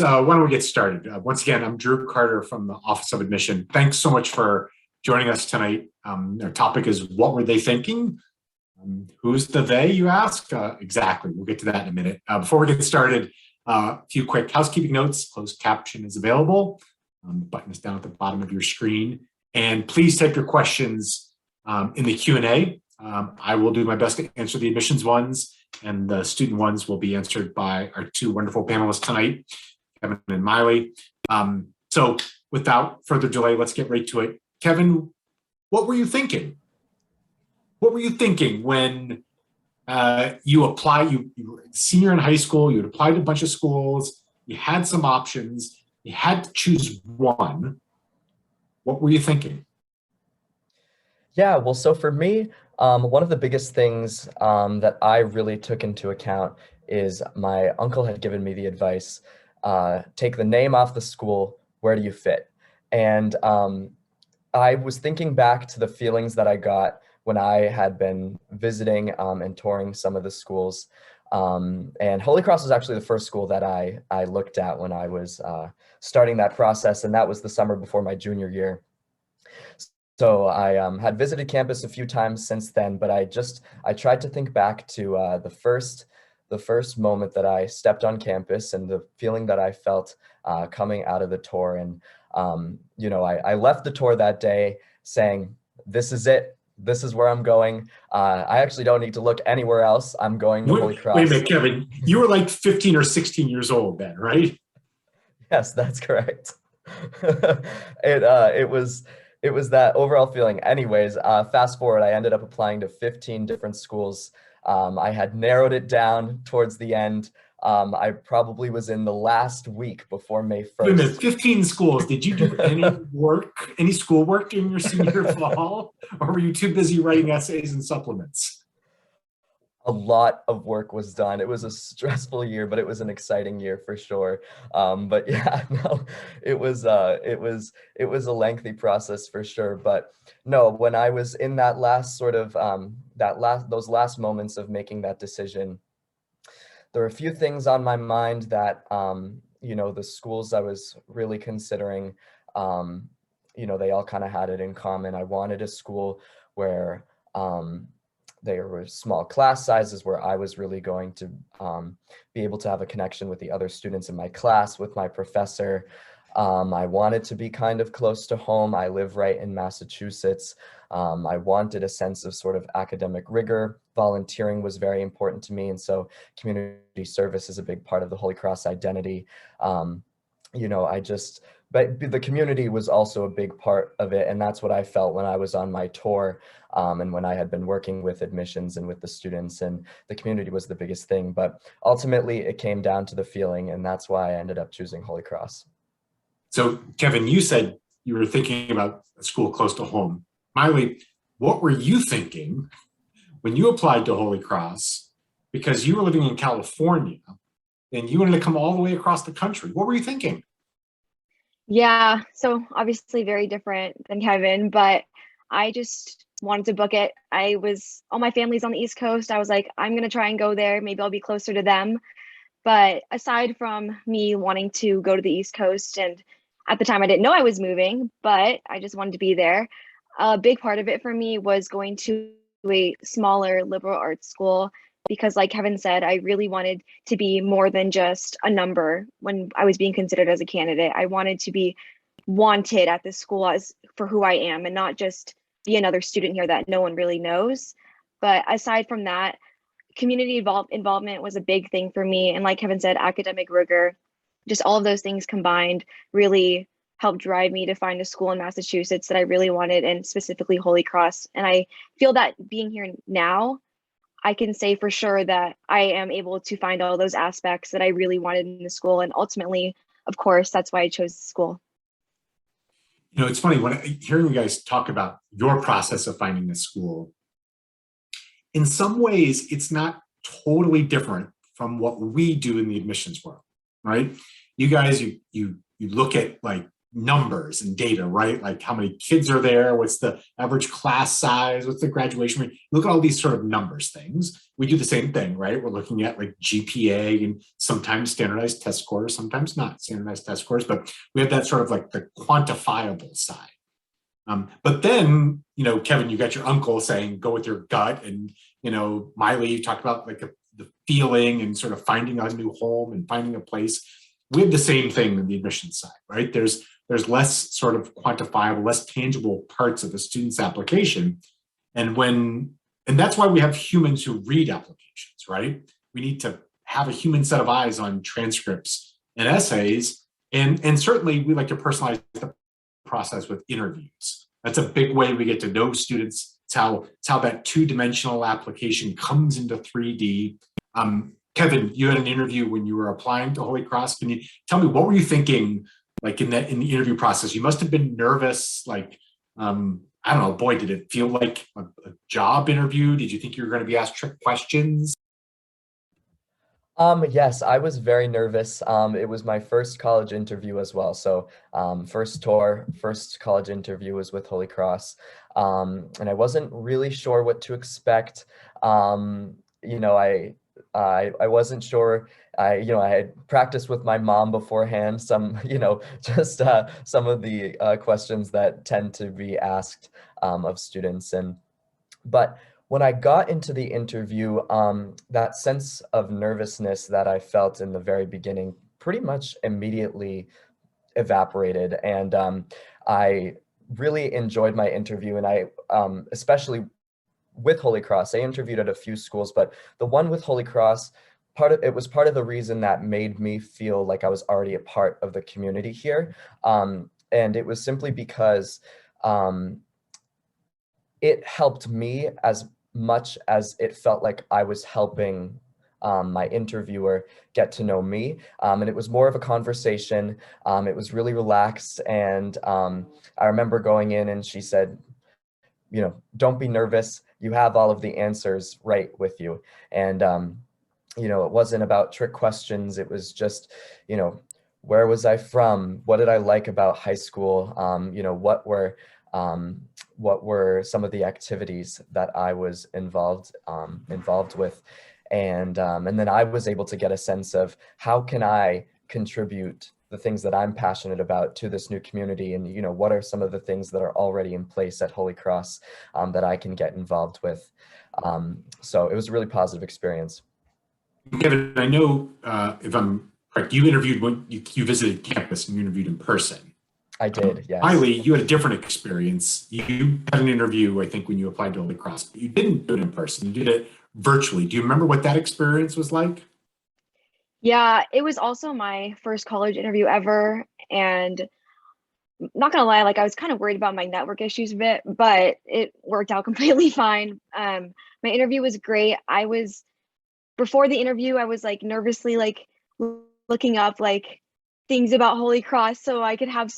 Why don't we get started? Once again, I'm Drew Carter from the Office of Admission. Thanks so much for joining us tonight. Our topic is what were they thinking? Who's the they, you ask? Exactly. We'll get to that in a minute. Before we get started, a few quick housekeeping notes. Closed caption is available. The button is down at the bottom of your screen. And please type your questions in the Q&A. I will do my best to answer the admissions ones, and the student ones will be answered by our two wonderful panelists tonight, Kevin and Miley. So without further delay, let's get right to it. Kevin, what were you thinking? What were you thinking when you applied? You were a senior in high school, you had applied to a bunch of schools, you had some options, you had to choose one. What were you thinking? Yeah, well, so for me, one of the biggest things that I really took into account is my uncle had given me the advice, take the name off the school, where do you fit? And I was thinking back to the feelings that I got when I had been visiting and touring some of the schools. And Holy Cross was actually the first school that I looked at when I was starting that process, and that was the summer before my junior year. So I had visited campus a few times since then, but I tried to think back to the first moment that I stepped on campus and the feeling that I felt coming out of the tour. And I left the tour that day saying, "This is it. This is where I'm going. I actually don't need to look anywhere else. I'm going to Holy Cross." Wait a minute, Kevin. You were like 15 or 16 years old then, right? Yes, that's correct. It was that overall feeling. Anyways, fast forward, I ended up applying to 15 different schools. I had narrowed it down towards the end. I probably was in the last week before May 1st. Wait a minute, 15 schools. Did you do any schoolwork during your senior fall? Or were you too busy writing essays and supplements? A lot of work was done. It was a stressful year, but it was an exciting year for sure. But yeah, no, it was a lengthy process for sure. But no, when I was in that last sort of those last moments of making that decision, there were a few things on my mind that the schools I was really considering, they all kind of had it in common. I wanted a school where there were small class sizes, where I was really going to be able to have a connection with the other students in my class, with my professor. I wanted to be kind of close to home. I live right in Massachusetts. I wanted a sense of sort of academic rigor. Volunteering was very important to me, and so community service is a big part of the Holy Cross identity. But the community was also a big part of it, and that's what I felt when I was on my tour, and when I had been working with admissions and with the students, and the community was the biggest thing. But ultimately, it came down to the feeling, and that's why I ended up choosing Holy Cross. So, Kevin, you said you were thinking about a school close to home. Miley, what were you thinking when you applied to Holy Cross? Because you were living in California, and you wanted to come all the way across the country. What were you thinking? Yeah, so obviously very different than Kevin, but I just wanted to book it. All my family's on the East Coast. I was like, I'm going to try and go there. Maybe I'll be closer to them. But aside from me wanting to go to the East Coast, and at the time I didn't know I was moving, but I just wanted to be there. A big part of it for me was going to a smaller liberal arts school, because like Kevin said, I really wanted to be more than just a number when I was being considered as a candidate. I wanted to be wanted at the school as for who I am, and not just be another student here that no one really knows. But aside from that, community involvement was a big thing for me. And like Kevin said, academic rigor, just all of those things combined really helped drive me to find a school in Massachusetts that I really wanted, and specifically Holy Cross. And I feel that being here now, I can say for sure that I am able to find all those aspects that I really wanted in the school. And ultimately, of course, that's why I chose the school. It's funny when hearing you guys talk about your process of finding the school. In some ways, it's not totally different from what we do in the admissions world, right? You guys, you look at like numbers and data, right? Like how many kids are there, what's the average class size, what's the graduation rate. Look at all these sort of numbers things. We do the same thing, right? We're looking at like GPA and sometimes standardized test scores, sometimes not standardized test scores, but we have that sort of like the quantifiable side. But then, Kevin, you got your uncle saying, go with your gut. And, Miley, you talked about like the feeling and sort of finding a new home and finding a place. We have the same thing in the admissions side, right? There's less sort of quantifiable, less tangible parts of a student's application. And that's why we have humans who read applications, right? We need to have a human set of eyes on transcripts and essays. And certainly we like to personalize the process with interviews. That's a big way we get to know students. It's how that two-dimensional application comes into 3D. Kevin, you had an interview when you were applying to Holy Cross. Can you tell me, what were you thinking, like in the interview process? You must have been nervous. Like, I don't know, boy, did it feel like a job interview? Did you think you were going to be asked trick questions? Yes, I was very nervous. It was my first college interview as well. So first college interview was with Holy Cross. And I wasn't really sure what to expect. I wasn't sure. I had practiced with my mom beforehand, some, just some of the questions that tend to be asked of students. But when I got into the interview, that sense of nervousness that I felt in the very beginning pretty much immediately evaporated. And I really enjoyed my interview. And I, especially with Holy Cross, I interviewed at a few schools, but the one with Holy Cross, it was part of the reason that made me feel like I was already a part of the community here. And it was simply because it helped me as much as it felt like I was helping my interviewer get to know me. And it was more of a conversation. It was really relaxed. And I remember going in and she said, don't be nervous. You have all of the answers right with you. And, it wasn't about trick questions. It was just, where was I from? What did I like about high school? What were some of the activities that I was involved with? And then I was able to get a sense of how can I contribute the things that I'm passionate about to this new community, and what are some of the things that are already in place at Holy Cross that I can get involved with. So it was a really positive experience. Kevin, I know if I'm correct, you interviewed when you visited campus and you interviewed in person. I did, yes. Miley, you had a different experience. You had an interview, I think, when you applied to Holy Cross, but you didn't do it in person. You did it virtually. Do you remember what that experience was like? Yeah, it was also my first college interview ever. And not gonna lie, like I was kind of worried about my network issues a bit, but it worked out completely fine. My interview was great. Before the interview, I was like nervously like looking up like things about Holy Cross so I could have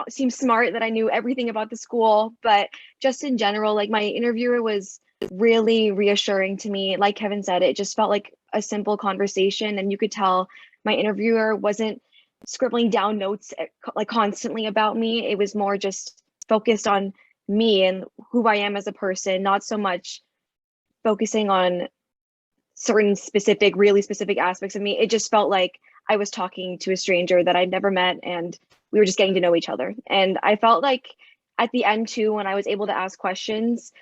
seem smart that I knew everything about the school. But just in general, like my interviewer was really reassuring to me. Like Kevin said, it just felt like a simple conversation, and you could tell my interviewer wasn't scribbling down notes like constantly about me. It was more just focused on me and who I am as a person, not so much focusing on certain really specific aspects of me. It just felt like I was talking to a stranger that I'd never met, and we were just getting to know each other. And I felt like at the end too, when I was able to ask questions,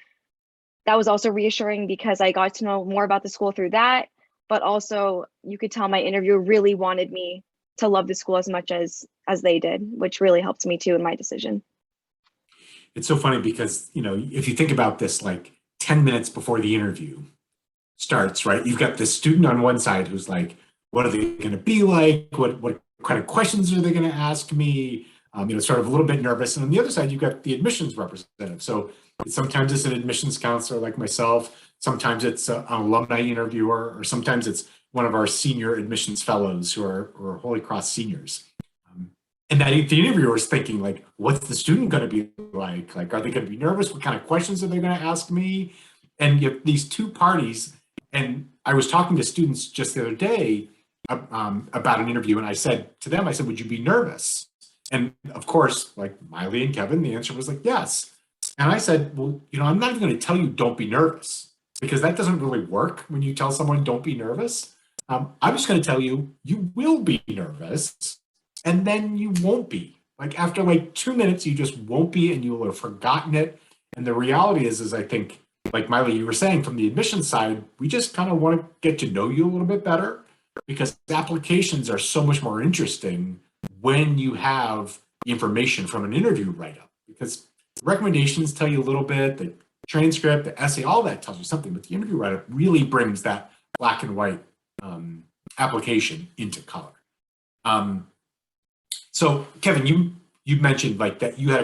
that was also reassuring because I got to know more about the school through that. But also you could tell my interviewer really wanted me to love the school as much as they did, which really helped me too in my decision. It's so funny because, if you think about this, like 10 minutes before the interview starts, right? You've got this student on one side who's like, what are they going to be like? What kind of questions are they going to ask me? Sort of a little bit nervous. And on the other side, you've got the admissions representative. So sometimes it's an admissions counselor like myself. Sometimes it's an alumni interviewer, or sometimes it's one of our senior admissions fellows who are Holy Cross seniors. And that the interviewer is thinking, like, what's the student going to be like? Like, are they going to be nervous? What kind of questions are they going to ask me? And you have these two parties. And I was talking to students just the other day about an interview, and I said to them, would you be nervous? And of course, like Miley and Kevin, the answer was like, yes. And I said, well, I'm not even going to tell you don't be nervous because that doesn't really work when you tell someone don't be nervous. I'm just going to tell you, you will be nervous and then you won't be. Like after like 2 minutes, you just won't be and you will have forgotten it. And the reality is I think, like Miley, you were saying from the admission side, we just kind of want to get to know you a little bit better because applications are so much more interesting when you have the information from an interview write-up because recommendations tell you a little bit, the transcript, the essay, all that tells you something, but the interview write-up really brings that black and white application into color. So Kevin, you mentioned like that you had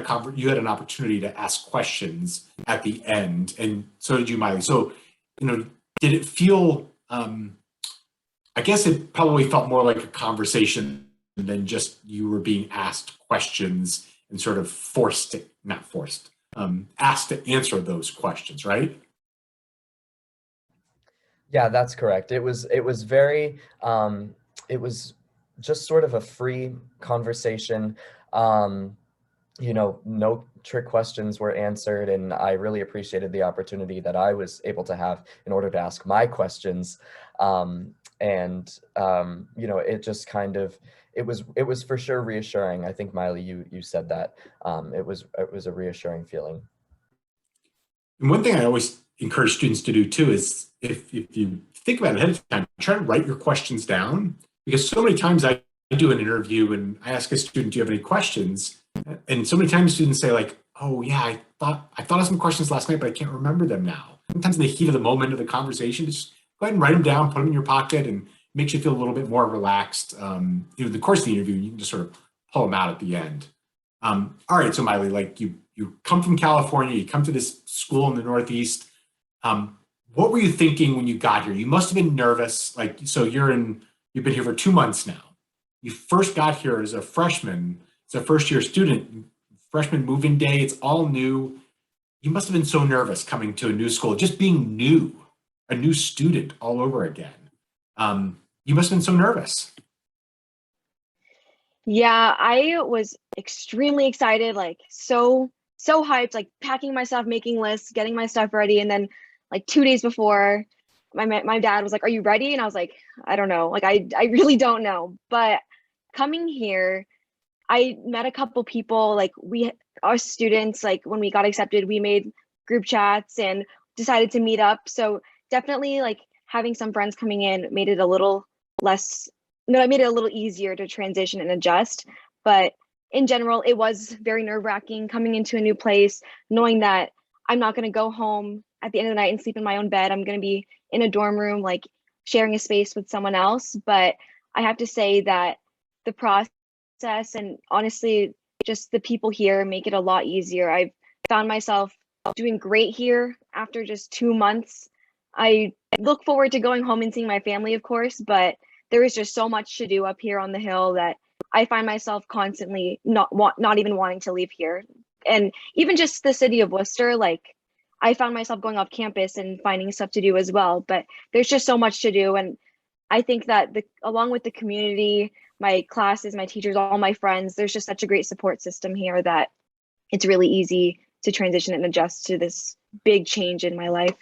an opportunity to ask questions at the end, and so did you, Miley. So, did it feel? I guess it probably felt more like a conversation than just you were being asked questions and sort of asked to answer those questions, right? Yeah, that's correct. It was very it was just sort of a free conversation. Um, no trick questions were answered, and I really appreciated the opportunity that I was able to have in order to ask my questions. It just kind of it was for sure reassuring. I think Miley, you said that it was a reassuring feeling. And one thing I always encourage students to do too is if you think about it ahead of time, try to write your questions down because so many times I do an interview and I ask a student, do you have any questions? And so many times students say like, oh yeah, I thought of some questions last night, but I can't remember them now. Sometimes in the heat of the moment of the conversation, just go ahead and write them down, put them in your pocket and makes you feel a little bit more relaxed. The course of the interview, you can just sort of pull them out at the end. All right, so Miley, like you come from California, you come to this school in the Northeast. What were you thinking when you got here? You must have been nervous. Like, so you've been here for 2 months now. You first got here as a freshman, as a first year student, freshman move-in day, it's all new. You must have been so nervous coming to a new school, just being new, a new student all over again. You must have been so nervous. Yeah, I was extremely excited, like so hyped, like packing my stuff, making lists, getting my stuff ready, and then like 2 days before, my dad was like, "Are you ready?" And I was like, "I don't know, like I really don't know." But coming here, I met a couple people, like our students, like when we got accepted, we made group chats and decided to meet up. So definitely like having some friends coming in made it a little less, no, it made it a little easier to transition and adjust. But in general, it was very nerve-wracking coming into a new place, knowing that I'm not going to go home at the end of the night and sleep in my own bed. I'm going to be in a dorm room, like sharing a space with someone else. But I have to say that the process and honestly, just the people here make it a lot easier. I've found myself doing great here after just 2 months. I look forward to going home and seeing my family, of course, but there is just so much to do up here on the hill that I find myself constantly not even wanting to leave here. And even just the city of Worcester, like I found myself going off campus and finding stuff to do as well. But there's just so much to do, and I think that along with the community, my classes, my teachers, all my friends, there's just such a great support system here that it's really easy to transition and adjust to this big change in my life.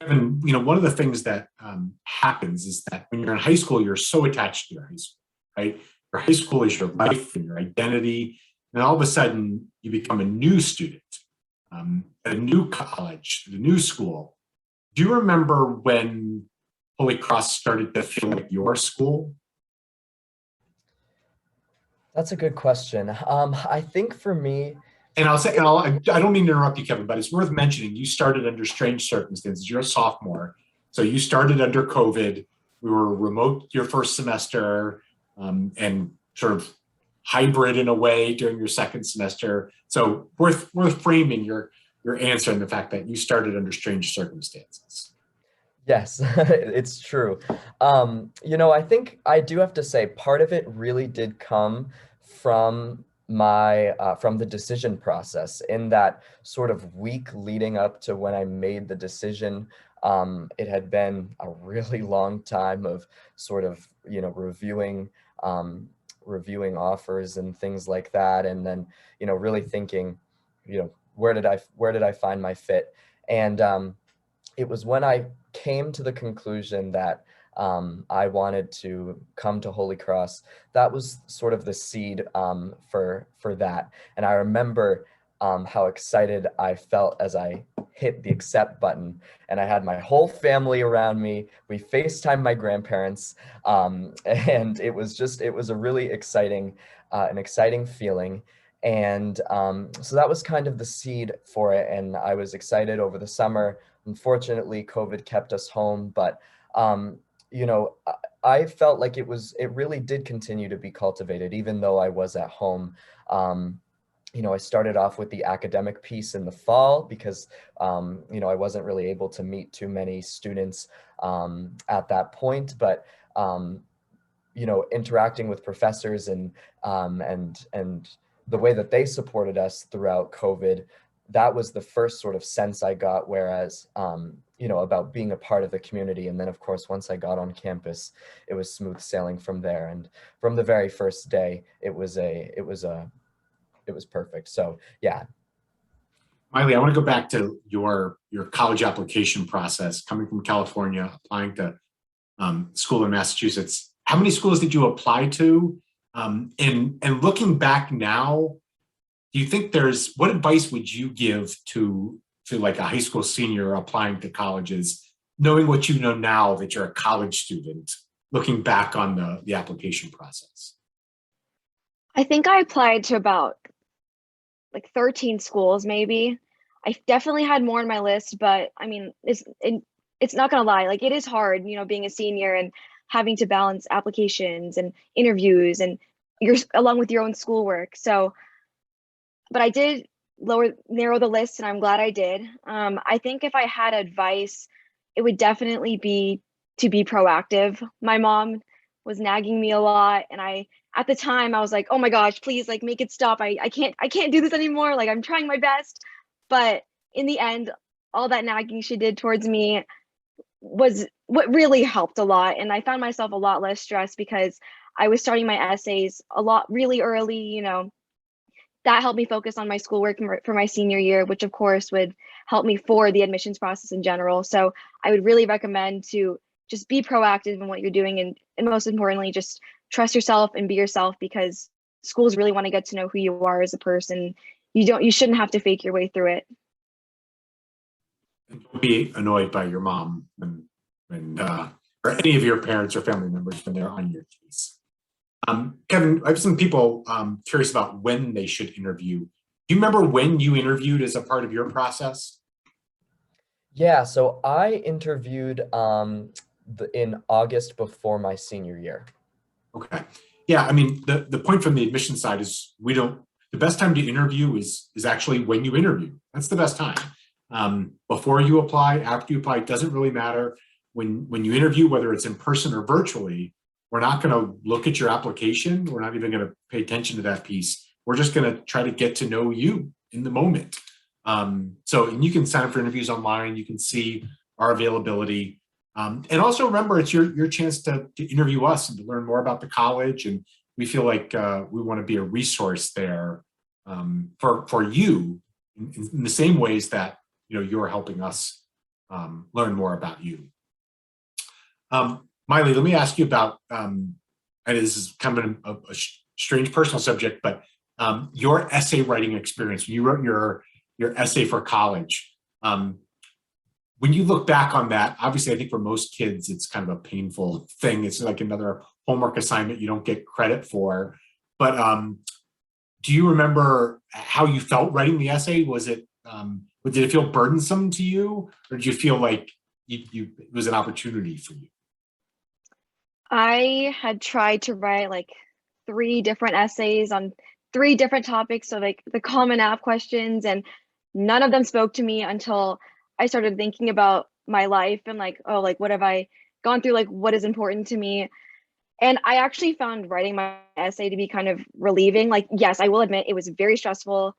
Kevin, one of the things that happens is that when you're in high school, you're so attached to your high school, right? Your high school is your life and your identity. And all of a sudden, you become a new student, at a new college, at a new school. Do you remember when Holy Cross started to feel like your school? That's a good question. I think for me, And I'll say, I don't mean to interrupt you, Kevin, but it's worth mentioning you started under strange circumstances. You're a sophomore. So you started under COVID. We were remote your first semester, and sort of hybrid in a way during your second semester. So worth framing your answer and the fact that you started under strange circumstances. yes, it's true. I think I do have to say part of it really did come from from the decision process in that sort of week leading up to when I made the decision. It had been a really long time of sort of, reviewing reviewing offers and things like that. And then, really thinking, where did I find my fit? And it was when I came to the conclusion that I wanted to come to Holy Cross. That was sort of the seed for that. And I remember how excited I felt as I hit the accept button, and I had my whole family around me. We FaceTimed my grandparents, and it was a really exciting, an exciting feeling. And so that was kind of the seed for it. And I was excited over the summer. Unfortunately, COVID kept us home, but you know, I felt like it really did continue to be cultivated, even though I was at home. I started off with the academic piece in the fall because, I wasn't really able to meet too many students at that point, but, interacting with professors and the way that they supported us throughout COVID, that was the first sort of sense I got, whereas, about being a part of the community. And then of course, once I got on campus, it was smooth sailing from there. And from the very first day, it was perfect. So yeah. Miley, I want to go back to your college application process, coming from California, applying to school in Massachusetts. How many schools did you apply to? And looking back now, do you think what advice would you give to like a high school senior applying to colleges, knowing what you know now that you're a college student, looking back on the application process? I think I applied to about like 13 schools, maybe. I definitely had more on my list, but I mean, it's not gonna lie, like it is hard, being a senior and having to balance applications and interviews and along with your own schoolwork. So, but I did narrow the list, and I'm glad I did. I think if I had advice, it would definitely be to be proactive. My mom was nagging me a lot, and at the time I was like, oh my gosh, please, like, make it stop. I can't do this anymore. Like, I'm trying my best. But in the end, all that nagging she did towards me was what really helped a lot. And I found myself a lot less stressed because I was starting my essays a lot really early. That helped me focus on my schoolwork for my senior year, which of course would help me for the admissions process in general. So I would really recommend to just be proactive in what you're doing, and most importantly, just trust yourself and be yourself, because schools really want to get to know who you are as a person. You shouldn't have to fake your way through it. And don't be annoyed by your mom or any of your parents or family members when they're on your case. Kevin, I have some people curious about when they should interview. Do you remember when you interviewed as a part of your process? Yeah, so I interviewed in August before my senior year. Okay. Yeah, I mean, the point from the admission side is the best time to interview is actually when you interview. That's the best time. Before you apply, after you apply, it doesn't really matter. When you interview, whether it's in person or virtually, we're not going to look at your application. We're not even going to pay attention to that piece. We're just going to try to get to know you in the moment. And you can sign up for interviews online. You can see our availability. And also remember, it's your chance to interview us and to learn more about the college. And we feel like we want to be a resource there for you in the same ways that you're helping us learn more about you. Miley, let me ask you about, and this is kind of a strange personal subject, but your essay writing experience, when you wrote your essay for college, when you look back on that, obviously I think for most kids, it's kind of a painful thing. It's like another homework assignment you don't get credit for. But do you remember how you felt writing the essay? Did it feel burdensome to you, or did you feel like it was an opportunity for you? I had tried to write like 3 different essays on 3 different topics, so like the Common App questions, and none of them spoke to me until I started thinking about my life and like, oh, like what have I gone through, like what is important to me. And I actually found writing my essay to be kind of relieving. Like, yes, I will admit it was very stressful,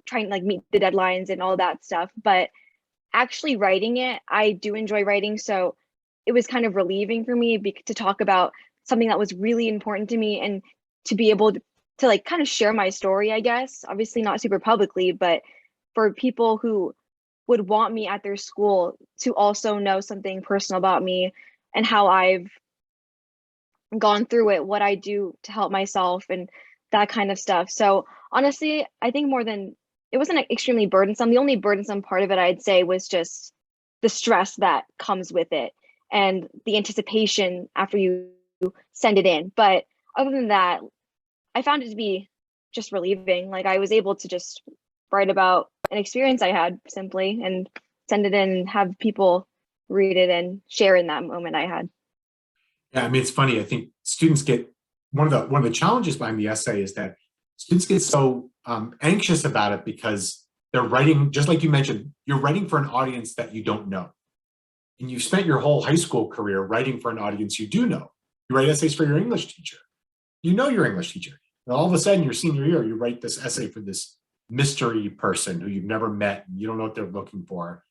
trying to like meet the deadlines and all that stuff, but actually writing it, I do enjoy writing. So it was kind of relieving for me to talk about something that was really important to me and to be able to like kind of share my story, I guess. Obviously not super publicly, but for people who would want me at their school to also know something personal about me and how I've gone through it, what I do to help myself and that kind of stuff. So honestly, I think more than it wasn't extremely burdensome. The only burdensome part of it, I'd say, was just the stress that comes with it and the anticipation after you send it in. But other than that, I found it to be just relieving. Like I was able to just write about an experience I had simply and send it in and have people read it and share in that moment I had. Yeah, I mean, it's funny. I think students get one of the challenges behind the essay is that students get so anxious about it because they're writing, just like you mentioned, you're writing for an audience that you don't know. And you've spent your whole high school career writing for an audience you do know. You write essays for your English teacher. You know your English teacher. And all of a sudden, your senior year, you write this essay for this mystery person who you've never met and you don't know what they're looking for.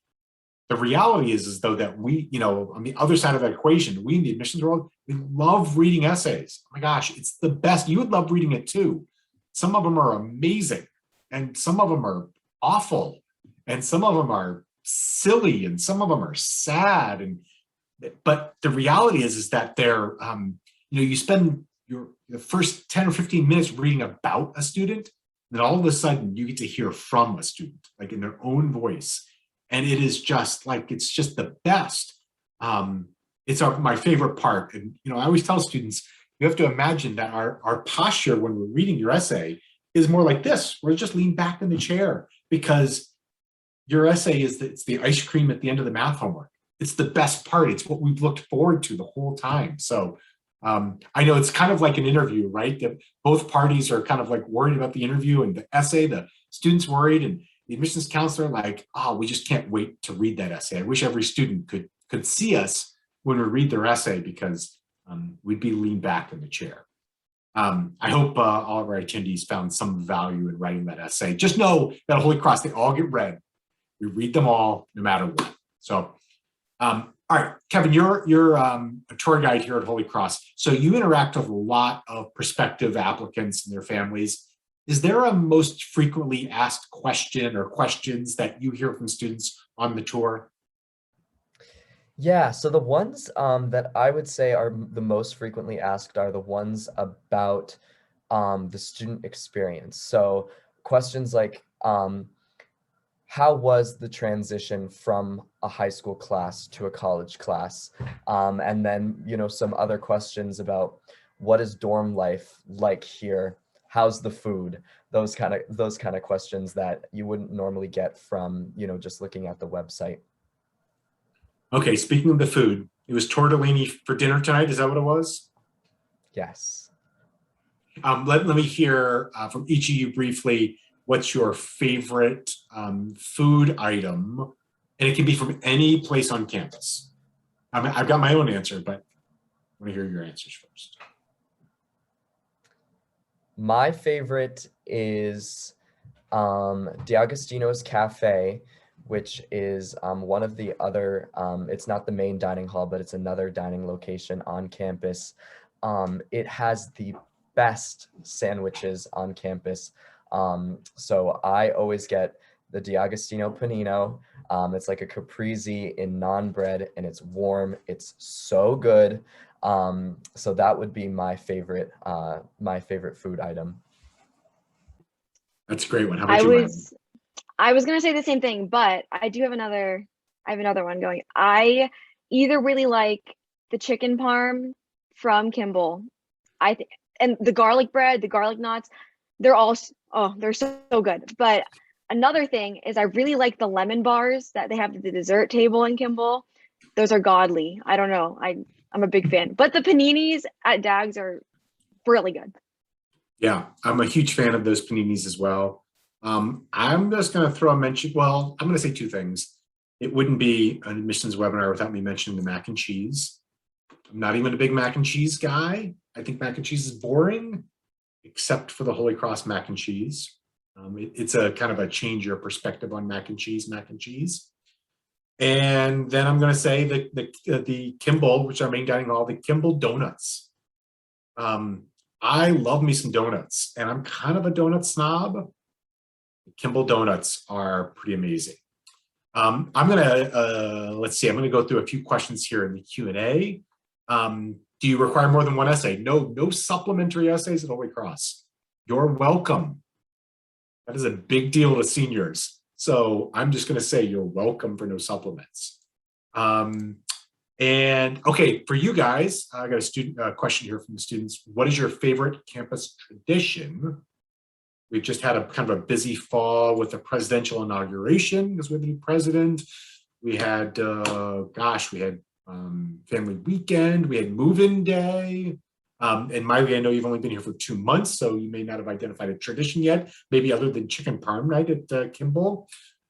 The reality is though that we, on the other side of that equation, we in the admissions world, we love reading essays. Oh my gosh, it's the best. You would love reading it too. Some of them are amazing and some of them are awful and some of them are silly and some of them are sad. But the reality is that they're, you spend the first 10 or 15 minutes reading about a student, then all of a sudden you get to hear from a student, like in their own voice. And it is just like, it's just the best. It's my favorite part. And, I always tell students, you have to imagine that our posture when we're reading your essay is more like this. We're just lean back in the chair because your essay it's the ice cream at the end of the math homework. It's the best part. It's what we've looked forward to the whole time. So I know it's kind of like an interview, right? That both parties are kind of like worried about the interview and the essay, the student's worried and the admissions counselor like, we just can't wait to read that essay. I wish every student could see us when we read their essay because we'd be leaned back in the chair. I hope all of our attendees found some value in writing that essay. Just know that at Holy Cross, they all get read. We read them all, no matter what. So, all right, Kevin, you're a tour guide here at Holy Cross. So you interact with a lot of prospective applicants and their families. Is there a most frequently asked question or questions that you hear from students on the tour? Yeah, so the ones that I would say are the most frequently asked are the ones about the student experience. So questions like, how was the transition from a high school class to a college class? And then, some other questions about what is dorm life like here? How's the food? Those kind of questions that you wouldn't normally get from, just looking at the website. Okay, speaking of the food, it was tortellini for dinner tonight. Is that what it was? Yes. Let me hear from each of you briefly, what's your favorite food item? And it can be from any place on campus. I've got my own answer, but I want to hear your answers first. My favorite is D'Agostino's Cafe, which is one of the other, it's not the main dining hall, but it's another dining location on campus. It has the best sandwiches on campus. So I always get the D'Agostino Panino. It's like a caprese in naan bread and it's warm. It's so good. So that would be my favorite food item. That's a great one. How about you, Ryan? I was gonna say the same thing, but I have another one going. I either really like the chicken parm from Kimball. And the garlic bread, the garlic knots, they're so good. But another thing is I really like the lemon bars that they have at the dessert table in Kimball. Those are godly. I don't know. I'm a big fan. But the paninis at Dags are really good. Yeah, I'm a huge fan of those paninis as well. I'm just going to throw a mention. Well, I'm going to say two things. It wouldn't be an admissions webinar without me mentioning the mac and cheese. I'm not even a big mac and cheese guy. I think mac and cheese is boring, except for the Holy Cross mac and cheese. It's a kind of a change your perspective on mac and cheese. And then I'm going to say the Kimball, which is our main dining hall, the Kimball donuts. I love me some donuts, and I'm kind of a donut snob. Kimball donuts are pretty amazing. I'm gonna let's see. I'm gonna go through a few questions here in the Q&A. Do you require more than one essay? No, no supplementary essays at Holy Cross. You're welcome. That is a big deal to seniors. So I'm just gonna say you're welcome for no supplements. And okay, for you guys, I got a student question here from the students. What is your favorite campus tradition? We've just had a kind of a busy fall with the presidential inauguration because we have a new president. We had, we had family weekend. We had move-in day. And Miley, I know you've only been here for 2 months, so you may not have identified a tradition yet, maybe other than chicken parm night at Kimball.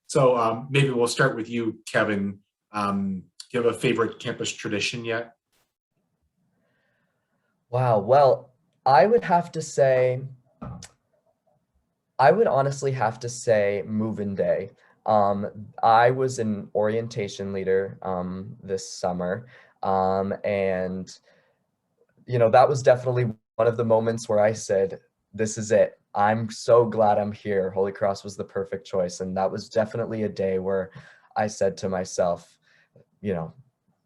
So maybe we'll start with you, Kevin. Do you have a favorite campus tradition yet? Wow. Well, I would have to say, I would honestly have to say move-in day. I was an orientation leader this summer, and that was definitely one of the moments where I said, "This is it. I'm so glad I'm here. Holy Cross was the perfect choice." And that was definitely a day where I said to myself,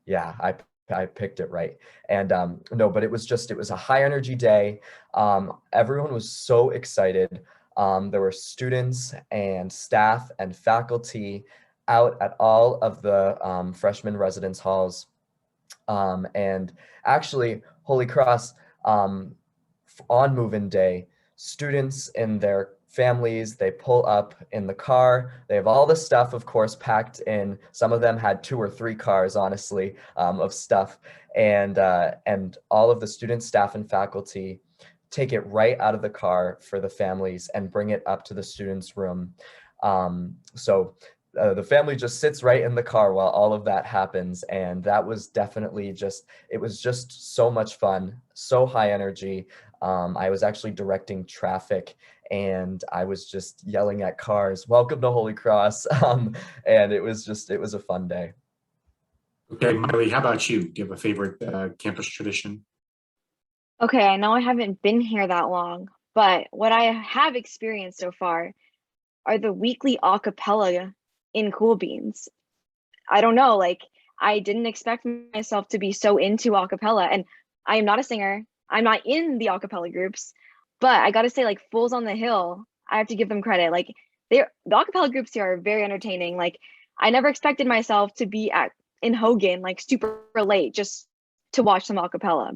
yeah, I picked it right. And no, but it was a high energy day. Everyone was so excited. There were students and staff and faculty out at all of the freshman residence halls. And actually, Holy Cross, on move-in day, students and their families, they pull up in the car. They have all the stuff, of course, packed in. Some of them had 2 or 3 cars, honestly, of stuff. And all of the students, staff, and faculty take it right out of the car for the families and bring it up to the students' room. So the family just sits right in the car while all of that happens. And that was definitely it was just so much fun, so high energy. I was actually directing traffic and I was just yelling at cars, "Welcome to Holy Cross." And it was a fun day. Okay, Miley, how about you? Do you have a favorite campus tradition? Okay, I know I haven't been here that long, but what I have experienced so far are the weekly a cappella in Cool Beans. I don't know, like I didn't expect myself to be so into a cappella, and I am not a singer. I'm not in the a cappella groups, but I got to say, like Fools on the Hill, I have to give them credit. Like the a cappella groups here are very entertaining. Like I never expected myself to be in Hogan like super late just to watch some a cappella.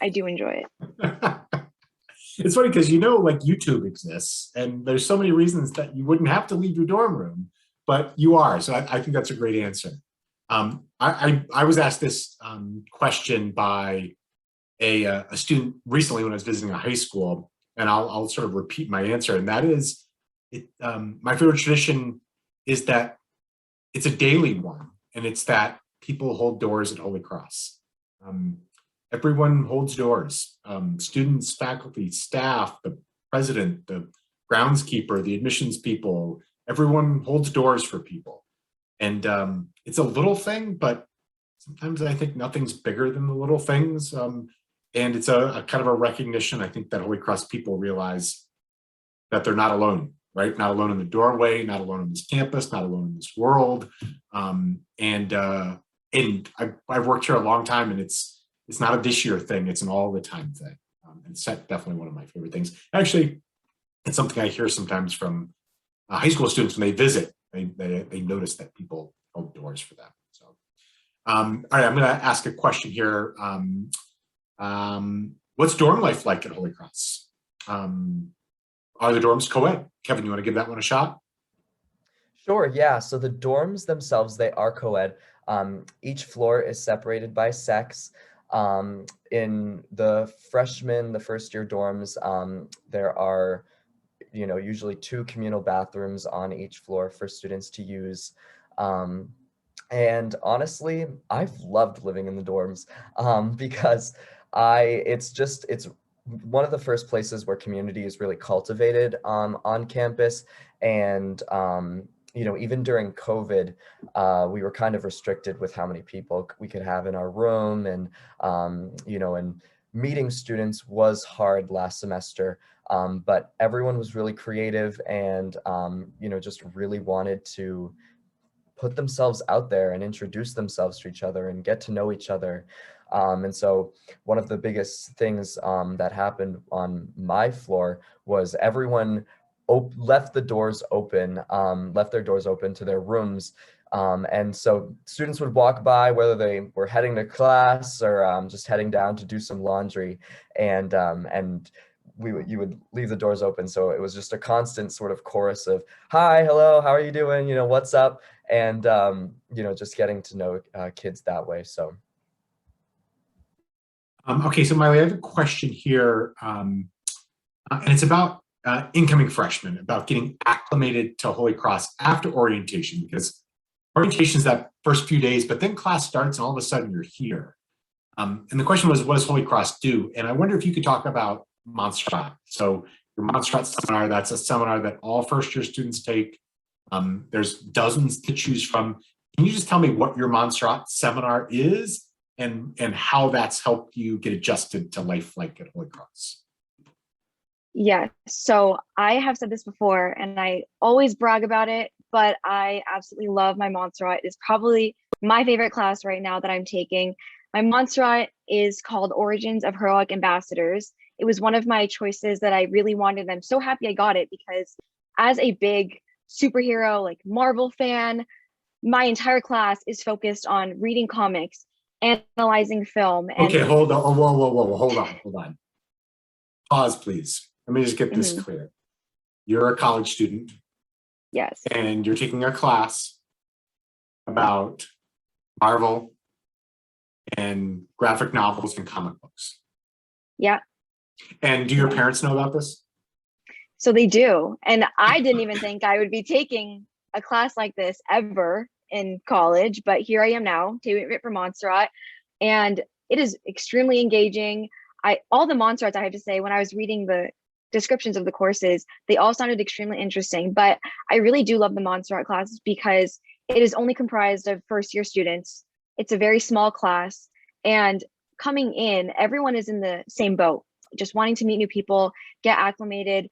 I do enjoy it. It's funny because like YouTube exists, and there's so many reasons that you wouldn't have to leave your dorm room, but you are. So I think that's a great answer. I was asked this question by a student recently when I was visiting a high school, and I'll sort of repeat my answer, and that is, my favorite tradition is that it's a daily one, and it's that people hold doors at Holy Cross. Everyone holds doors. Students, faculty, staff, the president, the groundskeeper, the admissions people, everyone holds doors for people. And it's a little thing, but sometimes I think nothing's bigger than the little things. And it's a kind of a recognition, I think, that Holy Cross people realize that they're not alone, right? Not alone in the doorway, not alone on this campus, not alone in this world. And I've worked here a long time, and it's not a this year thing, it's an all the time thing. And it's definitely one of my favorite things. Actually, it's something I hear sometimes from high school students when they visit. They notice that people hold doors for them. So, all right, I'm going to ask a question here. What's dorm life like at Holy Cross? Are the dorms co-ed? Kevin, you want to give that one a shot? Sure, yeah. So the dorms themselves, they are co-ed. Each floor is separated by sex. In the first year dorms, there are, usually 2 communal bathrooms on each floor for students to use. And honestly, I've loved living in the dorms because it's one of the first places where community is really cultivated on campus. And even during COVID, we were kind of restricted with how many people we could have in our room, and and meeting students was hard last semester, but everyone was really creative and, just really wanted to put themselves out there and introduce themselves to each other and get to know each other. And so one of the biggest things that happened on my floor was everyone left the doors open, left their doors open to their rooms. And so students would walk by, whether they were heading to class or just heading down to do some laundry, and you would leave the doors open. So it was just a constant sort of chorus of, hi, hello, how are you doing? What's up? And, just getting to know kids that way. So. Okay, so Miley, I have a question here, and it's about incoming freshmen, about getting acclimated to Holy Cross after orientation, because orientation is that first few days, but then class starts and all of a sudden you're here. And the question was, what does Holy Cross do? And I wonder if you could talk about Montserrat. So your Montserrat seminar, that's a seminar that all first-year students take. There's dozens to choose from. Can you just tell me what your Montserrat seminar is and how that's helped you get adjusted to life like at Holy Cross? Yeah, so I have said this before and I always brag about it, but I absolutely love my Montserrat. It's probably my favorite class right now that I'm taking. My Montserrat is called Origins of Heroic Ambassadors. It was one of my choices that I really wanted. I'm so happy I got it because as a big superhero, like Marvel fan, my entire class is focused on reading comics, analyzing film. And okay, hold on. Oh, whoa, hold on. Pause, please. Let me just get this clear. You're a college student. Yes. And you're taking a class about Marvel and graphic novels and comic books. Yeah. And do your parents know about this? So they do. And I didn't even think I would be taking a class like this ever in college, but here I am now taking it for Montserrat. And it is extremely engaging. All the Montserrats, I have to say, when I was reading the descriptions of the courses, they all sounded extremely interesting. But I really do love the Montserrat classes because it is only comprised of first-year students. It's a very small class. And coming in, everyone is in the same boat, just wanting to meet new people, get acclimated,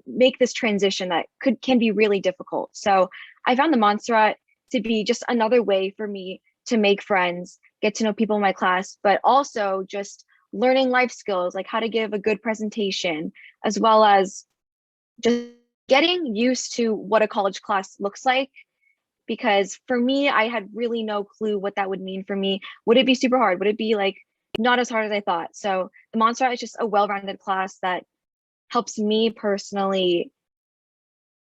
make this transition that can be really difficult. So I found the Montserrat to be just another way for me to make friends, get to know people in my class, but also just learning life skills, like how to give a good presentation, as well as just getting used to what a college class looks like. Because for me, I had really no clue what that would mean for me. Would it be super hard? Would it be like not as hard as I thought? So the Montserrat is just a well-rounded class that helps me personally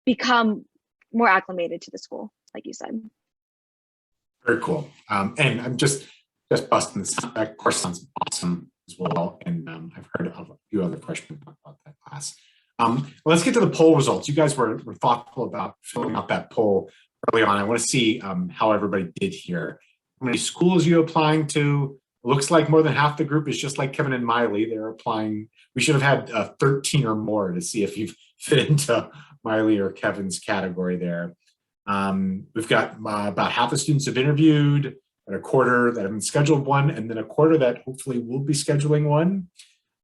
become more acclimated to the school, like you said. Very cool. And I'm just busting this. That course sounds awesome as well. And I've heard of a few other freshmen talk about that class. Let's get to the poll results. You guys were thoughtful about filling out that poll early on. I want to see how everybody did here. How many schools are you applying to? It looks like more than half the group is just like Kevin and Miley. They're applying. We should have had 13 or more to see if you've fit into Miley or Kevin's category there. We've got about half the students have interviewed, and a quarter that haven't scheduled one, and then a quarter that hopefully will be scheduling one.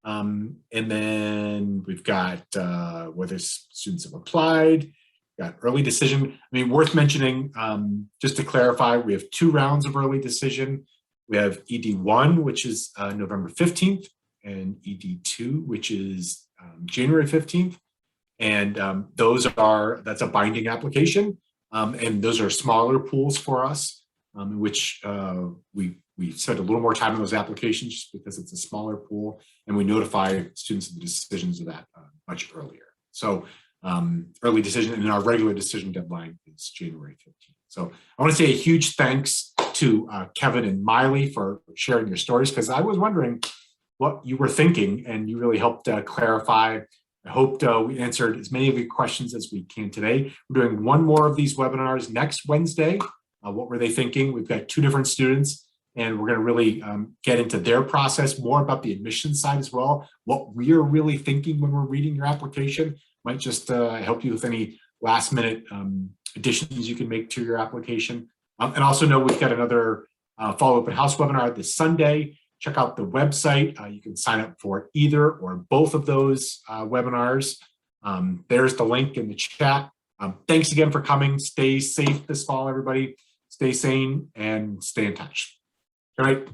And then we've got whether students have applied, got early decision. I mean, worth mentioning, just to clarify, we have 2 rounds of early decision. We have ED1, which is November 15th, and ED2, which is January 15th. And that's a binding application. And those are smaller pools for us, in which we spend a little more time on those applications just because it's a smaller pool, and we notify students of the decisions of that much earlier. So early decision, and our regular decision deadline is January 15th. So I want to say a huge thanks to Kevin and Miley for sharing your stories, because I was wondering what you were thinking, and you really helped clarify. I hoped we answered as many of your questions as we can today. We're doing one more of these webinars next Wednesday. What were they thinking? We've got 2 different students, and we're going to really get into their process, more about the admission side as well. What we're really thinking when we're reading your application might just help you with any last minute additions you can make to your application. And also know we've got another follow-up and house webinar this Sunday. check out the website. You can sign up for either or both of those webinars. There's the link in the chat. Thanks again for coming. Stay safe this fall, everybody. Stay sane and stay in touch. All right.